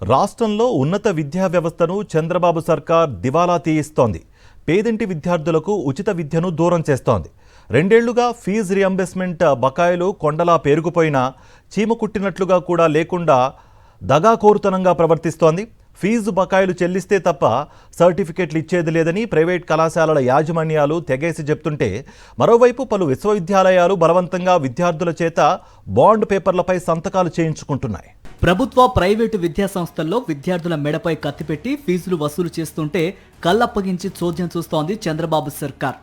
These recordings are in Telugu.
రాష్ట్రంలో ఉన్నత విద్యా వ్యవస్థను చంద్రబాబు సర్కార్ దివాలా తీయిస్తోంది. పేదింటి విద్యార్థులకు ఉచిత విద్యను దూరం చేస్తోంది. రెండేళ్లుగా ఫీజు రియంబర్స్మెంట్ బకాయిలు కొండలా పేరుకుపోయినా చీమ కుట్టినట్లుగా కూడా లేకుండా దగాకోరుతనంగా ప్రవర్తిస్తోంది. ఫీజు బకాయిలు చెల్లిస్తే తప్ప సర్టిఫికెట్లు ఇచ్చేది లేదని ప్రైవేట్ కళాశాలల యాజమాన్యాలు తెగేసి చెప్తుంటే, మరోవైపు పలు విశ్వవిద్యాలయాలు బలవంతంగా విద్యార్థుల చేత బాండ్ పేపర్లపై సంతకాలు చేయించుకుంటున్నాయి. ప్రభుత్వ ప్రైవేటు విద్యా సంస్థల్లో విద్యార్థుల మెడపై కత్తిపెట్టి ఫీజులు వసూలు చేస్తుంటే కళ్ళప్పగించి చోద్యం చూస్తోంది చంద్రబాబు సర్కార్.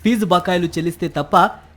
ఫీజు బకాయిలు చెల్లిస్తే తప్ప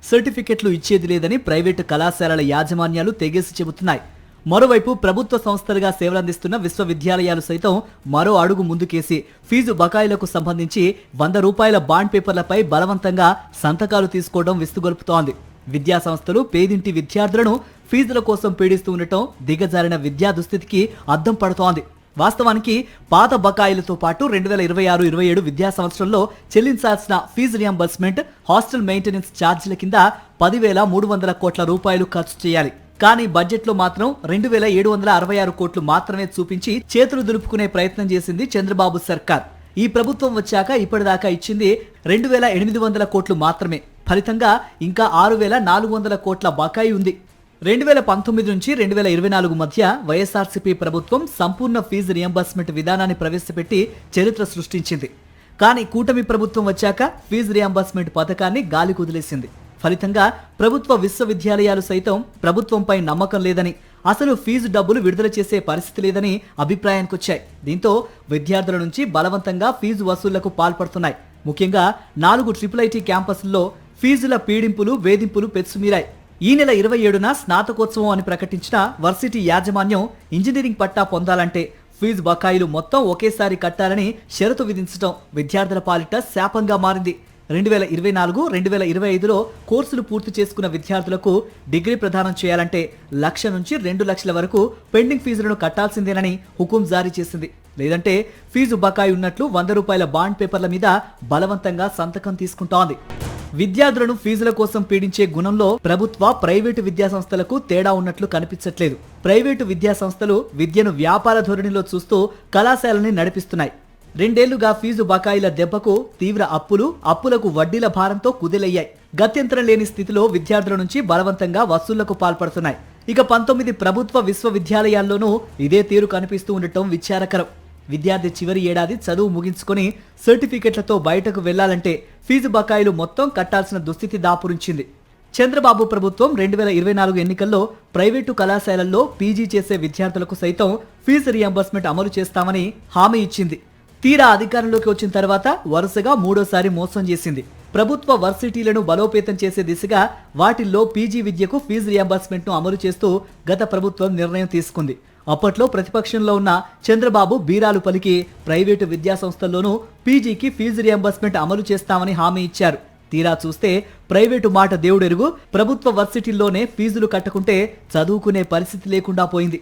సర్టిఫికెట్లు ఇచ్చేది లేదని ప్రైవేటు కళాశాలల యాజమాన్యాలు తెగేసి చెబుతున్నాయి. మరోవైపు ప్రభుత్వ సంస్థలుగా సేవలందిస్తున్న విశ్వవిద్యాలయాలు సైతం మరో అడుగు ముందుకేసి ఫీజు బకాయిలకు సంబంధించి ₹100 బాండ్ పేపర్లపై బలవంతంగా సంతకాలు తీసుకోవడం విస్తుగొల్పుతోంది. విద్యా సంస్థలు పేదింటి విద్యార్థులను ఫీజుల కోసం పీడిస్తూ ఉండటం దిగజారిన విద్యా దుస్థితికి అద్దం పడుతోంది. వాస్తవానికి పాత బకాయిలతో పాటు 2026-27 విద్యా సంవత్సరంలో చెల్లించాల్సిన ఫీజు రియంబర్స్మెంట్, హాస్టల్ మెయింటెనెన్స్ ఛార్జీల కింద ₹10,300 కోట్ల ఖర్చు చేయాలి. కానీ బడ్జెట్లో మాత్రం 2,766 కోట్లు మాత్రమే చూపించి చేతులు దులుపుకునే ప్రయత్నం చేసింది చంద్రబాబు సర్కార్. ఈ ప్రభుత్వం వచ్చాక ఇప్పటిదాకా ఇచ్చింది 2,800 కోట్లు మాత్రమే. ఫలితంగా ఇంకా 6,400 కోట్ల బకాయి ఉంది. 2019 నుంచి 2024 మధ్య వైఎస్ఆర్సీపీ ప్రభుత్వం సంపూర్ణ ఫీజు రియంబర్స్మెంట్ విధానాన్ని ప్రవేశపెట్టి చరిత్ర సృష్టించింది. కానీ కూటమి ప్రభుత్వం వచ్చాక ఫీజు రియంబర్స్మెంట్ పథకాన్ని గాలి కుదిలేసింది. ఫలితంగా ప్రభుత్వ విశ్వవిద్యాలయాలు సైతం ప్రభుత్వంపై నమ్మకం లేదని, అసలు ఫీజు డబ్బులు విడుదల చేసే పరిస్థితి లేదని అభిప్రాయానికి వచ్చాయి. దీంతో విద్యార్థుల నుంచి బలవంతంగా ఫీజు వసూళ్లకు పాల్పడుతున్నాయి. ముఖ్యంగా 4 ట్రిపుల్ క్యాంపస్ల్లో ఫీజుల పీడింపులు, వేధింపులు పెచ్చుమీరాయి. ఈ నెల 27న స్నాతకోత్సవం అని ప్రకటించిన వర్సిటీ యాజమాన్యం ఇంజనీరింగ్ పట్టా పొందాలంటే ఫీజు బకాయిలు మొత్తం ఒకేసారి కట్టాలని షరతు విధించడం విద్యార్థుల పాలిట శాపంగా మారింది. 2024-2025లో కోర్సులు పూర్తి చేసుకున్న విద్యార్థులకు డిగ్రీ ప్రదానం చేయాలంటే 1,00,000 నుంచి 2,00,000 వరకు పెండింగ్ ఫీజులను కట్టాల్సిందేనని హుకుం జారీ చేసింది. లేదంటే ఫీజు బకాయి ఉన్నట్లు ₹100 బాండ్ పేపర్ల మీద బలవంతంగా సంతకం తీసుకుంటోంది. విద్యార్థులను ఫీజుల కోసం పీడించే గుణంలో ప్రభుత్వ, ప్రైవేటు విద్యా సంస్థలకు తేడా ఉన్నట్లు కనిపించట్లేదు. ప్రైవేటు విద్యా సంస్థలు విద్యను వ్యాపార ధోరణిలో చూస్తూ కళాశాలని నడిపిస్తున్నాయి. 2 ఏళ్లుగా ఫీజు బకాయిల దెబ్బకు తీవ్ర అప్పులకు వడ్డీల భారంతో కుదేలయ్యాయి. గత్యంతరం లేని స్థితిలో విద్యార్థుల నుంచి బలవంతంగా వసూళ్లకు పాల్పడుతున్నాయి. ఇక 19 ప్రభుత్వ విశ్వవిద్యాలయాల్లోనూ ఇదే తీరు కనిపిస్తూ ఉండటం విచారకరం. విద్యార్థి చివరి ఏడాది చదువు ముగించుకొని సర్టిఫికెట్లతో బయటకు వెళ్లాలంటే ఫీజు బకాయిలు మొత్తం కట్టాల్సిన దుస్థితి దాపురించింది. చంద్రబాబు ప్రభుత్వం 2024 ఎన్నికల్లో ప్రైవేటు కళాశాలల్లో పీజీ చేసే విద్యార్థులకు సైతం ఫీజు రియంబర్స్మెంట్ అమలు చేస్తామని హామీ ఇచ్చింది. తీరా అధికారంలోకి వచ్చిన తర్వాత వరుసగా 3వ మోసం చేసింది. ప్రభుత్వ వర్సిటీలను బలోపేతం చేసే దిశగా వాటిల్లో పీజీ విద్యకు ఫీజు రియంబర్స్మెంట్ ను అమలు చేస్తూ గత ప్రభుత్వం నిర్ణయం తీసుకుంది. అప్పట్లో ప్రతిపక్షంలో ఉన్న చంద్రబాబు బీరాలు పలికి ప్రైవేటు విద్యా సంస్థల్లోనూ పీజీకి ఫీజు రియంబర్స్మెంట్ అమలు చేస్తామని హామీ ఇచ్చారు. తీరా చూస్తే ప్రైవేటు మాట దేవుడెరుగు, ప్రభుత్వ వర్సిటీల్లోనే ఫీజులు కట్టకుంటే చదువుకునే పరిస్థితి లేకుండా పోయింది.